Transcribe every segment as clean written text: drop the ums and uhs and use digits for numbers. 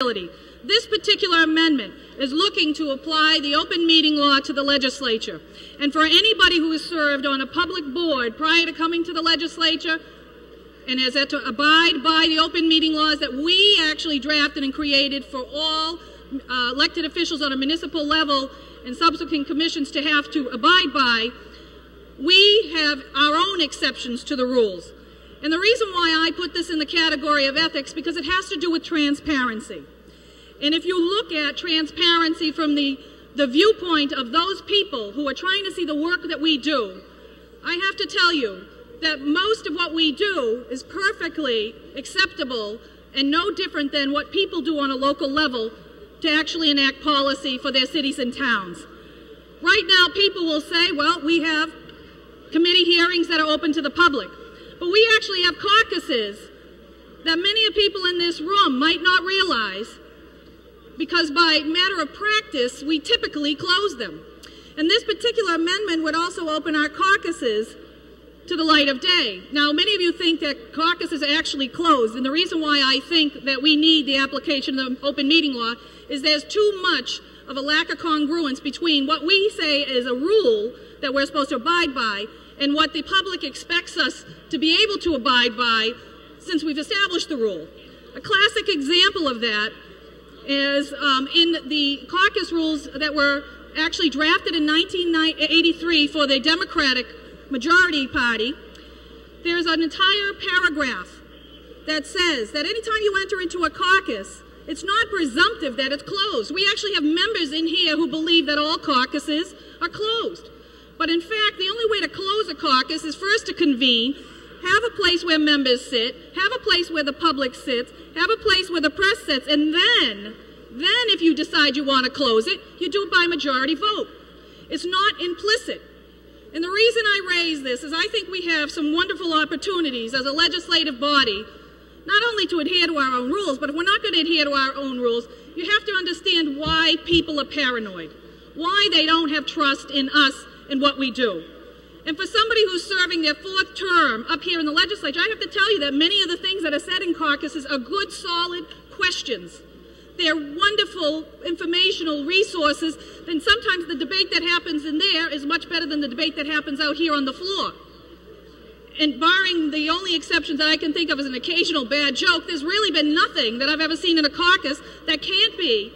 This particular amendment is looking to apply the open meeting law to the legislature. And for anybody who has served on a public board prior to coming to the legislature and has had to abide by the open meeting laws that we actually drafted and created for all elected officials on a municipal level and subsequent commissions to have to abide by, we have our own exceptions to the rules. And the reason why I put this in the category of ethics, because it has to do with transparency. And if you look at transparency from the viewpoint of those people who are trying to see the work that we do, I have to tell you that most of what we do is perfectly acceptable and no different than what people do on a local level to actually enact policy for their cities and towns. Right now, people will say, well, we have committee hearings that are open to the public. But we actually have caucuses that many of people in this room might not realize, because by matter of practice, we typically close them. And this particular amendment would also open our caucuses to the light of day. Now, many of you think that caucuses are actually closed, and the reason why I think that we need the application of the open meeting law is there's too much of a lack of congruence between what we say is a rule that we're supposed to abide by and what the public expects us to be able to abide by since we've established the rule. A classic example of that is in the caucus rules that were actually drafted in 1983 for the Democratic Majority Party. There's an entire paragraph that says that anytime you enter into a caucus, it's not presumptive that it's closed. We actually have members in here who believe that all caucuses are closed. But in fact, the only way to close a caucus is first to convene, have a place where members sit, have a place where the public sits, have a place where the press sits, and then if you decide you want to close it, you do it by majority vote. It's not implicit. And the reason I raise this is I think we have some wonderful opportunities as a legislative body, not only to adhere to our own rules, but if we're not going to adhere to our own rules, you have to understand why people are paranoid, why they don't have trust in us and what we do. And for somebody who's serving their fourth term up here in the legislature, I have to tell you that many of the things that are said in caucuses are good, solid questions. They're wonderful informational resources, and sometimes the debate that happens in there is much better than the debate that happens out here on the floor. And barring the only exceptions that I can think of as an occasional bad joke, there's really been nothing that I've ever seen in a caucus that can't be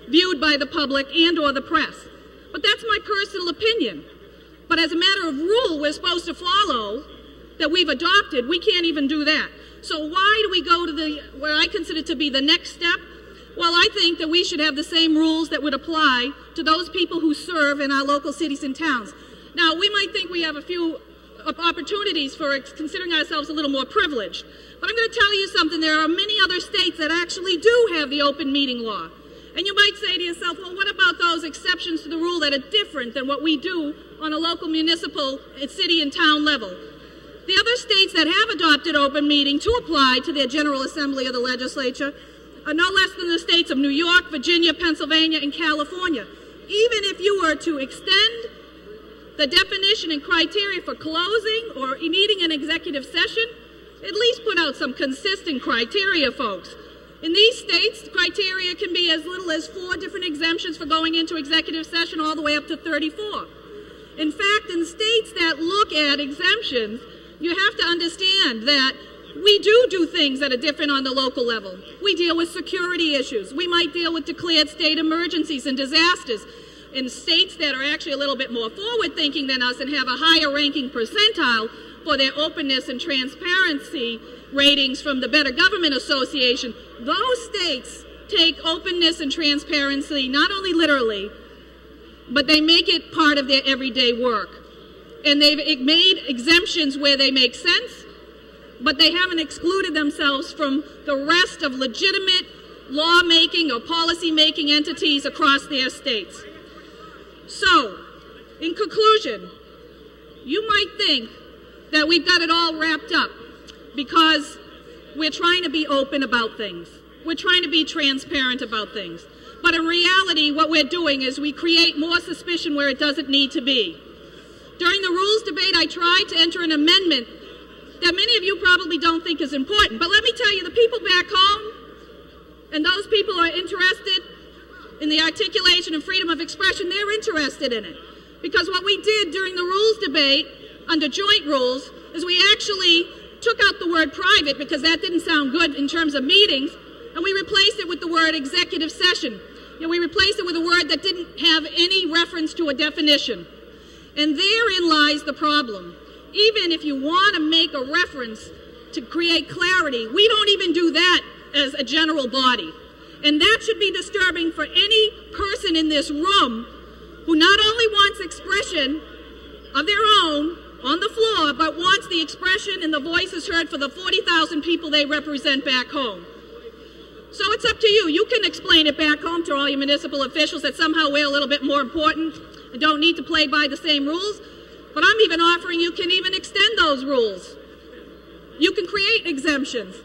viewed by the public and or the press. But that's my personal opinion. But as a matter of rule we're supposed to follow that we've adopted, we can't even do that. So why do we go to where I consider to be the next step? Well, I think that we should have the same rules that would apply to those people who serve in our local cities and towns. Now, we might think we have a few opportunities for considering ourselves a little more privileged. But I'm going to tell you something. There are many other states that actually do have the open meeting law. And you might say to yourself, well, what about those exceptions to the rule that are different than what we do on a local municipal, city and town level? The other states that have adopted open meeting to apply to their General Assembly of the Legislature are no less than the states of New York, Virginia, Pennsylvania, and California. Even if you were to extend the definition and criteria for closing or needing an executive session, at least put out some consistent criteria, folks. In these states, the criteria can be as little as 4 different exemptions for going into executive session all the way up to 34. In fact, in states that look at exemptions, you have to understand that we do things that are different on the local level. We deal with security issues. We might deal with declared state emergencies and disasters. In states that are actually a little bit more forward-thinking than us and have a higher ranking percentile for their openness and transparency ratings from the Better Government Association, those states take openness and transparency not only literally, but they make it part of their everyday work. And they've made exemptions where they make sense, but they haven't excluded themselves from the rest of legitimate lawmaking or policy-making entities across their states. So, in conclusion, you might think that we've got it all wrapped up because we're trying to be open about things. We're trying to be transparent about things. But in reality, what we're doing is we create more suspicion where it doesn't need to be. During the rules debate, I tried to enter an amendment that many of you probably don't think is important. But let me tell you, the people back home, And those people who are interested in the articulation and freedom of expression, they're interested in it. Because what we did during the rules debate under joint rules is we actually took out the word private because that didn't sound good in terms of meetings, and we replaced it with the word executive session. We replaced it with a word that didn't have any reference to a definition. And therein lies the problem. Even if you want to make a reference to create clarity, we don't even do that as a general body. And that should be disturbing for any person in this room who not only wants expression of their own on the floor, but wants the expression and the voices heard for the 40,000 people they represent back home. So it's up to you. You can explain it back home to all your municipal officials that somehow we're a little bit more important and don't need to play by the same rules. But I'm even offering you can even extend those rules. You can create exemptions.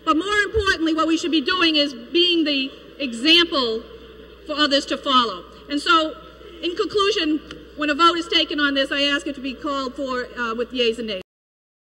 But more importantly, what we should be doing is being the example for others to follow. And so, in conclusion, when a vote is taken on this, I ask it to be called for with yeas and nays.